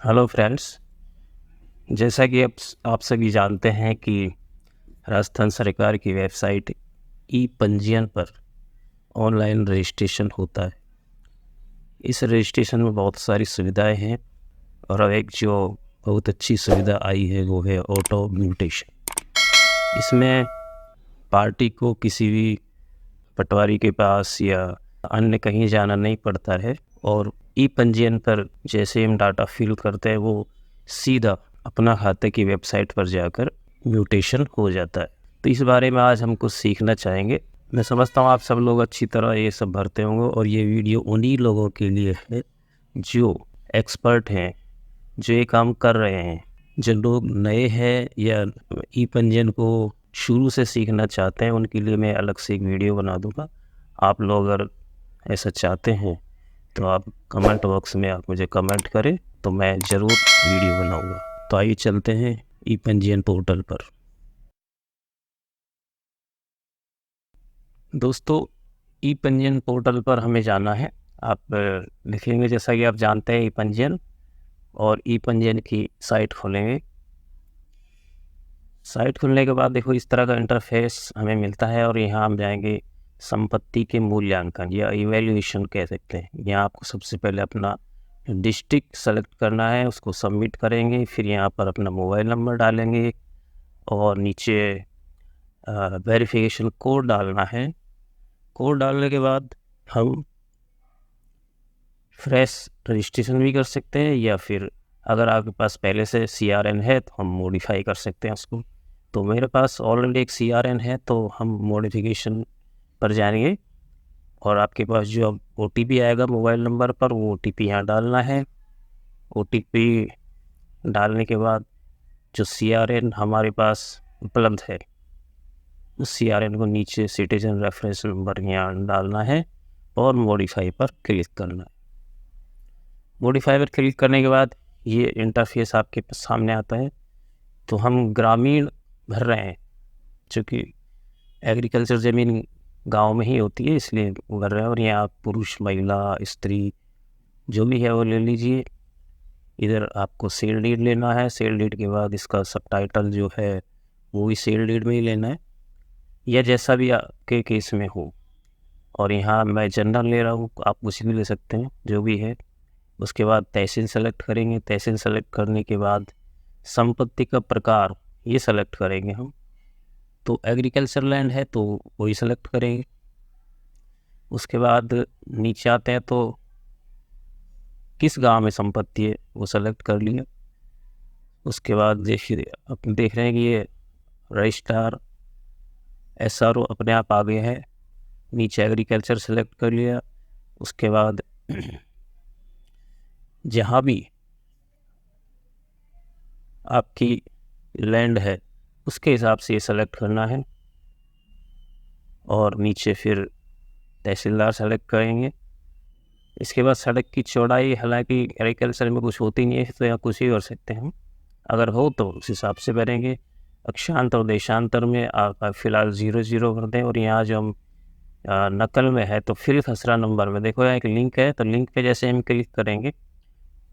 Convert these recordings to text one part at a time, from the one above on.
Hello friends. जैसा कि आप सभी जानते हैं कि राजस्थान सरकार की वेबसाइट ई पंजीयन पर ऑनलाइन रजिस्ट्रेशन होता है। इस रजिस्ट्रेशन में बहुत सारी सुविधाएं हैं और अब एक जो बहुत अच्छी सुविधा आई है वो है ऑटो म्यूटेशन। इसमें पार्टी को किसी भी पटवारी के पास या अन्य कहीं जाना नहीं पड़ता है और ई पंजीयन पर जैसे हम डाटा फिल करते हैं वो सीधा अपना खाते की वेबसाइट पर जाकर म्यूटेशन हो जाता है। तो इस बारे में आज हम कुछ सीखना चाहेंगे। मैं समझता हूँ आप सब लोग अच्छी तरह ये सब भरते होंगे और ये वीडियो उन्हीं लोगों के लिए है जो एक्सपर्ट हैं, जो ये काम कर रहे हैं। जो लोग नए हैं या ई पंजीयन को शुरू से सीखना चाहते हैं उनके लिए मैं अलग से एक वीडियो बना दूंगा। आप लोग अगर ऐसा चाहते हैं तो आप कमेंट बॉक्स में आप मुझे कमेंट करें तो मैं ज़रूर वीडियो बनाऊंगा। तो आइए चलते हैं ई पंजीयन पोर्टल पर। दोस्तों, ई पंजीयन पोर्टल पर हमें जाना है। आप लिखेंगे जैसा कि आप जानते हैं ई पंजीयन और ई पंजीयन की साइट खोलेंगे। साइट खुलने के बाद देखो इस तरह का इंटरफेस हमें मिलता है और यहाँ हम जाएंगे संपत्ति के मूल्यांकन या इवैल्यूएशन कह सकते हैं। यहाँ आपको सबसे पहले अपना डिस्ट्रिक्ट सेलेक्ट करना है, उसको सबमिट करेंगे। फिर यहाँ पर अपना मोबाइल नंबर डालेंगे और नीचे वेरिफिकेशन कोड डालना है। कोड डालने के बाद हम फ्रेश रजिस्ट्रेशन भी कर सकते हैं या फिर अगर आपके पास पहले से CRN है तो हम मॉडिफाई कर सकते हैं उसको। तो मेरे पास ऑलरेडी एक CRN है तो हम मॉडिफिकेशन पर जाएंगे और आपके पास जो OTP आएगा मोबाइल नंबर पर वो OTP यहाँ डालना है। OTP डालने के बाद जो CRN हमारे पास उपलब्ध है उस CRN को नीचे सिटीजन रेफरेंस नंबर यहाँ डालना है और मॉडिफाई पर क्लिक करना है। मॉडिफाई पर क्लिक करने के बाद ये इंटरफेस आपके सामने आता है। तो हम ग्रामीण भर रहे हैं, चूँकि एग्रीकल्चर ज़मीन गांव में ही होती है इसलिए भर रहे हैं। और यहाँ पुरुष महिला स्त्री जो भी है वो ले लीजिए। इधर आपको सेल डीड लेना है। सेल डीड के बाद इसका सबटाइटल जो है वो भी सेल डीड में ही लेना है या जैसा भी आपके केस में हो। और यहाँ मैं जनरल ले रहा हूँ, आप कुछ भी ले सकते हैं जो भी है। उसके बाद तहसील सेलेक्ट करेंगे। तहसील सेलेक्ट करने के बाद संपत्ति का प्रकार ये सेलेक्ट करेंगे हम। तो एग्रीकल्चर लैंड है तो वही सेलेक्ट करेंगे। उसके बाद नीचे आते हैं तो किस गांव में संपत्ति है वो सेलेक्ट कर लिया। उसके बाद देखिए आप देख रहे हैं कि ये रजिस्ट्रार SRO अपने आप आ गए हैं। नीचे एग्रीकल्चर सेलेक्ट कर लिया। उसके बाद जहाँ भी आपकी लैंड है उसके हिसाब से ये सेलेक्ट करना है और नीचे फिर तहसीलदार सेलेक्ट करेंगे। इसके बाद सड़क की चौड़ाई, हालांकि एग्रीकल्चर में कुछ होती नहीं है तो यहाँ कुछ ही कर सकते हैं, अगर हो तो उस हिसाब से भरेंगे। अक्षांतर और देशांतर में आप फिलहाल 0 भर दें। और यहाँ जो हम नकल में है तो फिर खसरा नंबर में देखो यहाँ एक लिंक है, तो लिंक पे जैसे हम क्लिक करेंगे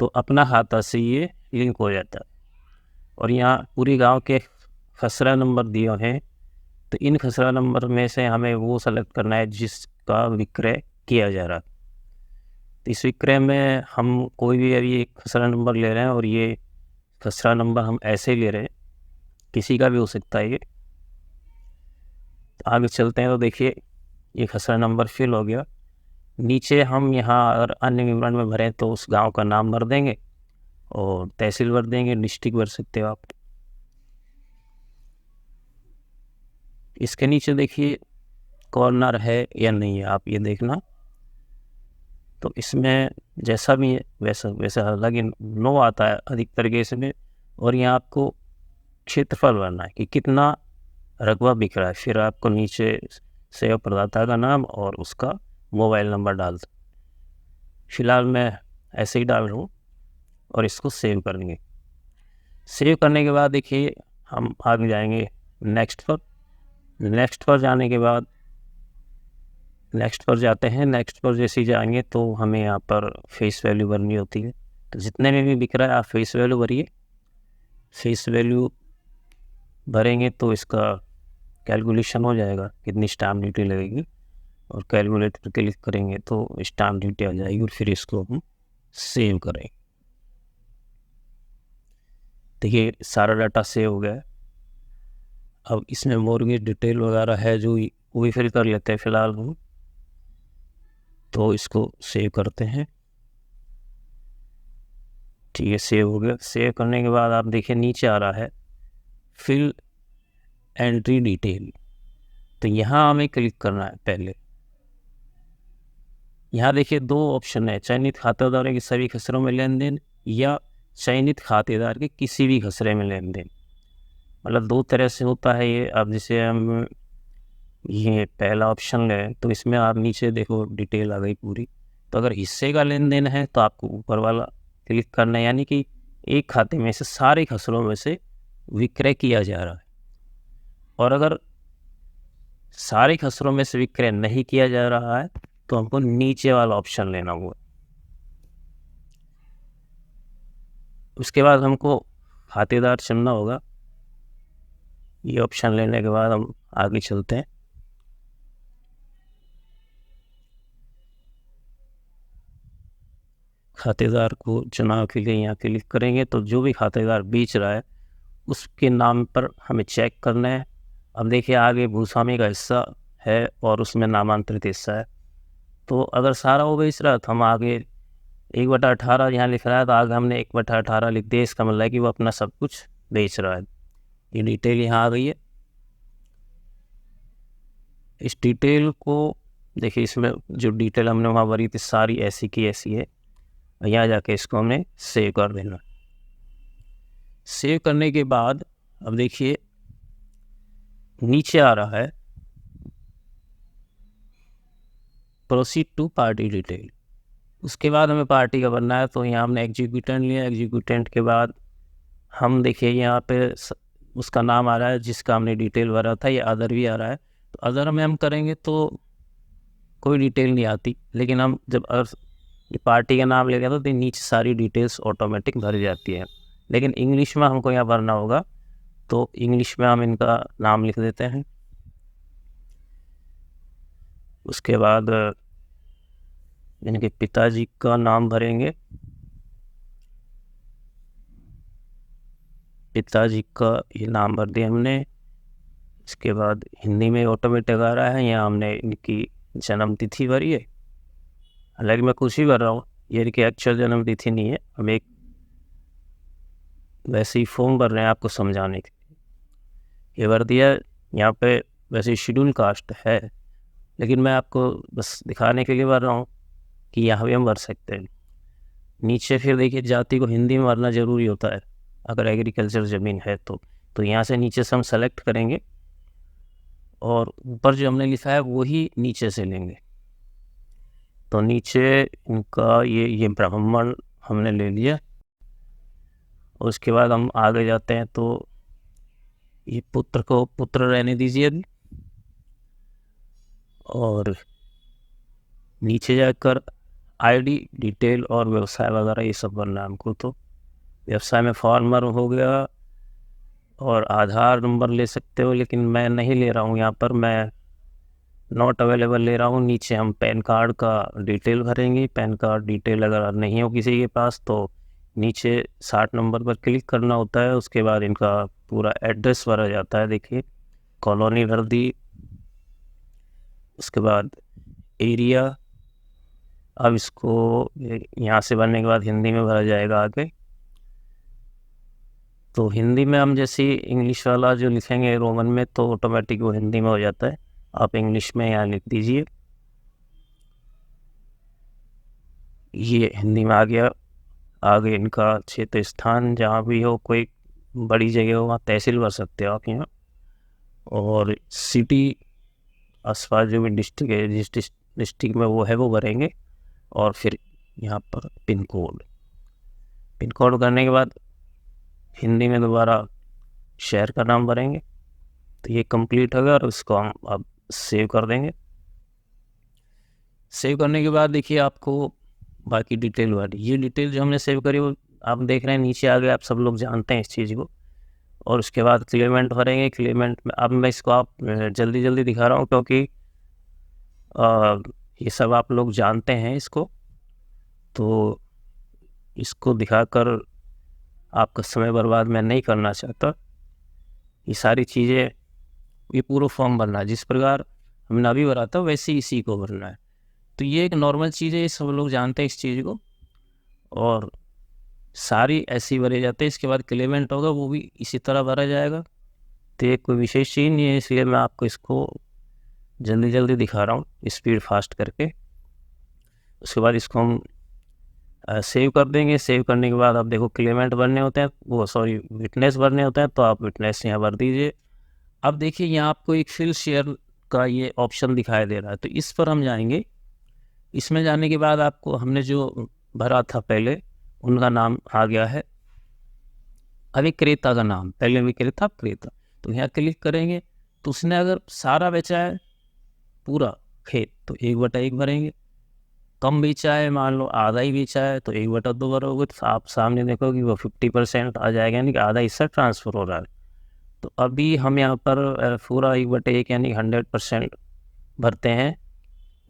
तो अपना खाता से ये लिंक हो जाता है। और यहाँ पूरी गांव के खसरा नंबर दिए हैं तो इन खसरा नंबर में से हमें वो सेलेक्ट करना है जिसका विक्रय किया जा रहा है। तो इस विक्रय में हम कोई भी अभी एक खसरा नंबर ले रहे हैं और ये खसरा नंबर हम ऐसे ले रहे हैं, किसी का भी हो सकता है ये। तो आगे चलते हैं तो देखिए ये खसरा नंबर फिल हो गया। नीचे हम यहाँ अगर अन्य विवरण में भरें तो उस गांव का नाम भर देंगे और तहसील भर देंगे, डिस्ट्रिक्ट भर सकते हो आप। इसके नीचे देखिए कॉर्नर है या नहीं है, आप ये देखना। तो इसमें जैसा भी है वैसा अलग नो आता है अधिकतर केस में। और यहाँ आपको क्षेत्रफल भरना है कि कितना रकबा बिक रहा है। फिर आपको नीचे सेवा प्रदाता का नाम और उसका मोबाइल नंबर डाल दो। फिलहाल मैं ऐसे ही डाल रहा हूँ और इसको सेव करेंगे। सेव करने के बाद देखिए हम आगे जाएंगे नेक्स्ट पर। नेक्स्ट पर जाने के बाद नेक्स्ट पर जाते हैं। नेक्स्ट पर जैसे ही जाएंगे तो हमें यहाँ पर फेस वैल्यू भरनी होती है। तो जितने में भी बिक रहा है आप फेस वैल्यू भरिए। फेस वैल्यू भरेंगे तो इसका कैलकुलेशन हो जाएगा कितनी स्टाम्प ड्यूटी लगेगी, और कैलकुलेटर क्लिक करेंगे तो स्टाम्प ड्यूटी आ जाएगी, और फिर इसको हम सेव करेंगे। देखिए सारा डाटा सेव हो गया है। अब इसमें मॉर्गेज डिटेल वगैरह है जो वो भी फिल कर लेते हैं फिलहाल हम। तो इसको सेव करते हैं। ठीक है, सेव हो गया। सेव करने के बाद आप देखिए नीचे आ रहा है फिल एंट्री डिटेल। तो यहाँ हमें क्लिक करना है पहले। यहाँ देखिए दो ऑप्शन है, चयनित खातेदारों के सभी खसरों में लेन देन या चयनित खातेदार के किसी भी खसरे में लेन देन। मतलब दो तरह से होता है ये। अब जैसे हम ये पहला ऑप्शन लें तो इसमें आप नीचे देखो डिटेल आ गई पूरी। तो अगर हिस्से का लेन देन है तो आपको ऊपर वाला क्लिक करना है, यानी कि एक खाते में से सारे खसरों में से विक्रय किया जा रहा है। और अगर सारे खसरों में से विक्रय नहीं किया जा रहा है तो हमको नीचे वाला ऑप्शन लेना होगा। उसके बाद हमको खातेदार चुनना होगा। ये ऑप्शन लेने के बाद हम आगे चलते हैं। खातेदार को चुनाव के लिए यहाँ क्लिक करेंगे तो जो भी खातेदार बेच रहा है उसके नाम पर हमें चेक करना है। अब देखिए आगे भूस्वामी का हिस्सा है और उसमें नामांतरित हिस्सा है। तो अगर सारा वो बेच रहा है तो हम आगे 1/18 यहाँ लिख रहा है तो आगे हमने 1/18 लिख दिया। इसका मतलब है कि वो अपना सब कुछ बेच रहा है। ये डिटेल यहाँ आ गई है। इस डिटेल को देखिए, इसमें जो डिटेल हमने वहाँ भरी थी सारी ऐसी की ऐसी है। यहाँ जाके इसको हमने सेव कर देना। सेव करने के बाद अब देखिए नीचे आ रहा है प्रोसीड टू पार्टी डिटेल। उसके बाद हमें पार्टी का बनना है। तो यहाँ हमने एग्जीक्यूटेंट लिया। एग्जीक्यूटेंट के बाद हम देखिए यहाँ पे उसका नाम आ रहा है जिसका हमने डिटेल भरा था। ये अदर भी आ रहा है। तो अदर में हम करेंगे तो कोई डिटेल नहीं आती, लेकिन हम जब अगर पार्टी का नाम लेंगे तो नीचे सारी डिटेल्स ऑटोमेटिक भर जाती है। लेकिन इंग्लिश में हमको यहाँ भरना होगा। तो इंग्लिश में हम इनका नाम लिख देते हैं। उसके बाद इनके पिताजी का नाम भरेंगे। पिताजी का ये नाम भर दिया हमने। इसके बाद हिंदी में ऑटोमेटिक आ रहा है। यहाँ हमने इनकी जन्म तिथि भरी है। हालांकि मैं कुछ ही भर रहा हूँ, ये इनकी एक्चुअल जन्म तिथि नहीं है। हम एक वैसे ही फॉर्म भर रहे हैं आपको समझाने के लिए। ये भर दिया। यहाँ पे वैसे शेड्यूल कास्ट है, लेकिन मैं आपको बस दिखाने के लिए भर रहा हूँ कि यहाँ भी हम भर सकते हैं। नीचे फिर देखिए जाति को हिंदी में भरना ज़रूरी होता है अगर एग्रीकल्चर ज़मीन है तो यहाँ से नीचे से हम सेलेक्ट करेंगे और ऊपर जो हमने लिखा है वही नीचे से लेंगे। तो नीचे इनका ये ब्राह्मण हमने ले लिया। और उसके बाद हम आगे जाते हैं तो ये पुत्र को पुत्र रहने दीजिए अभी। और नीचे जाकर आईडी डिटेल और व्यवसाय वगैरह ये सब भरना है हमको। तो व्यवसाय में फार्मर हो गया और आधार नंबर ले सकते हो, लेकिन मैं नहीं ले रहा हूँ। यहाँ पर मैं नॉट अवेलेबल ले रहा हूँ। नीचे हम पैन कार्ड का डिटेल भरेंगे। पैन कार्ड डिटेल अगर नहीं हो किसी के पास तो नीचे 60 नंबर पर क्लिक करना होता है। उसके बाद इनका पूरा एड्रेस भरा जाता है। देखिए कॉलोनी भर दी। उसके बाद एरिया। अब इसको यहाँ से भरने के बाद हिंदी में भरा जाएगा आगे। तो हिंदी में हम जैसे इंग्लिश वाला जो लिखेंगे रोमन में तो ऑटोमेटिक वो हिंदी में हो जाता है। आप इंग्लिश में यहाँ लिख दीजिए। ये हिंदी में आ गया। आगे इनका क्षेत्र स्थान जहाँ भी हो, कोई बड़ी जगह हो वहाँ तहसील भर सकते हो आप यहाँ। और सिटी आसपास जो भी डिस्ट्रिक्ट है, जिस डिस्ट्रिक्ट में वो है वो भरेंगे। और फिर यहाँ पर पिन कोड करने के बाद हिंदी में दोबारा शहर का नाम भरेंगे। तो ये कंप्लीट होगा और इसको हम अब सेव कर देंगे। सेव करने के बाद देखिए आपको बाकी डिटेल वाली ये डिटेल जो हमने सेव करी वो आप देख रहे हैं नीचे आ गया, आप सब लोग जानते हैं इस चीज़ को। और उसके बाद क्लेमेंट भरेंगे। क्लेमेंट में अब मैं इसको आप जल्दी जल्दी दिखा रहा हूँ क्योंकि ये सब आप लोग जानते हैं इसको, तो इसको दिखाकर आपका समय बर्बाद मैं नहीं करना चाहता। ये सारी चीज़ें, ये पूरा फॉर्म भरना है जिस प्रकार हमने अभी भरा था वैसे इसी को भरना है। तो ये एक नॉर्मल चीज़ है, सब लोग जानते हैं इस चीज़ को, और सारी ऐसी भरे जाते हैं। इसके बाद क्लेमेंट होगा वो भी इसी तरह भरा जाएगा। तो ये कोई विशेष चीज़ नहीं है, इसलिए मैं आपको इसको जल्दी जल्दी दिखा रहा हूँ स्पीड फास्ट करके। उसके बाद इसको हम सेव कर देंगे। सेव करने के बाद आप देखो क्लेमेंट भरने होते हैं, वो सॉरी विटनेस भरने होते हैं, तो आप विटनेस यहाँ भर दीजिए। अब देखिए यहाँ आपको एक फिल शेयर का ये ऑप्शन दिखाई दे रहा है, तो इस पर हम जाएंगे। इसमें जाने के बाद आपको हमने जो भरा था पहले उनका नाम आ गया है, अभी क्रेता का नाम, पहले विक्रेता क्रेता, तो यहाँ क्लिक करेंगे। तो उसने अगर सारा बेचा है पूरा खेत तो 1/1 भरेंगे, कम बेचा है मान लो आधा ही बेचा है तो 1/2 भरोगे। तो आप सामने देखो कि वो 50% आ जाएगा, यानी कि आधा हिस्सा ट्रांसफ़र हो रहा है। तो अभी हम यहाँ पर पूरा 1/1 यानी 100% भरते हैं।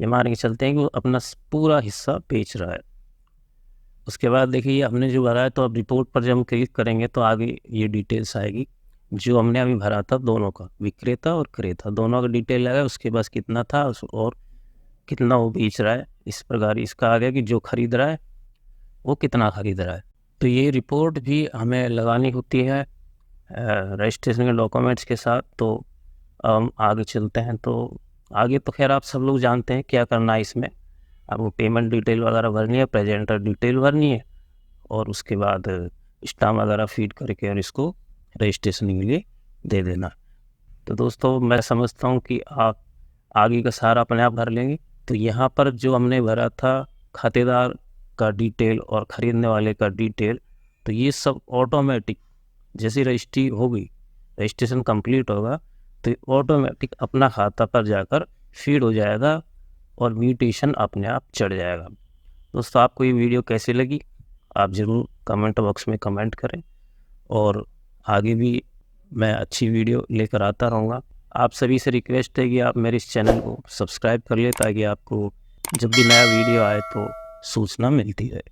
ये मान के चलते हैं कि वो अपना पूरा हिस्सा बेच रहा है। उसके बाद देखिए हमने जो भरा है, तो अब रिपोर्ट पर जब हम क्लिक करेंगे तो आगे ये डिटेल्स आएगी जो हमने अभी भरा था, दोनों का, विक्रेता और क्रेता दोनों का डिटेल आएगा। उसके पास कितना था और कितना वो बेच रहा है, इस प्रकार इसका आ गया कि जो खरीद रहा है वो कितना खरीद रहा है। तो ये रिपोर्ट भी हमें लगानी होती है रजिस्ट्रेशन के डॉक्यूमेंट्स के साथ। तो हम आगे चलते हैं। तो आगे तो खैर आप सब लोग जानते हैं क्या करना है इसमें। आपको पेमेंट डिटेल वगैरह भरनी है, प्रेजेंटर डिटेल भरनी है, और उसके बाद स्टाम्प वगैरह फीड करके और इसको रजिस्ट्रेशन के लिए दे देना। तो दोस्तों मैं समझता हूँ कि आप आगे का सारा अपने आप भर लेंगे। तो यहाँ पर जो हमने भरा था खातेदार का डिटेल और ख़रीदने वाले का डिटेल, तो ये सब ऑटोमेटिक जैसे रजिस्ट्री होगी, रजिस्ट्रेशन कंप्लीट होगा, तो ऑटोमेटिक अपना खाता पर जाकर फीड हो जाएगा और म्यूटेशन अपने आप चढ़ जाएगा। दोस्तों आपको ये वीडियो कैसी लगी आप ज़रूर कमेंट बॉक्स में कमेंट करें, और आगे भी मैं अच्छी वीडियो लेकर आता रहूँगा। आप सभी से रिक्वेस्ट है कि आप मेरे इस चैनल को सब्सक्राइब कर लें ताकि आपको जब भी नया वीडियो आए तो सूचना मिलती रहे।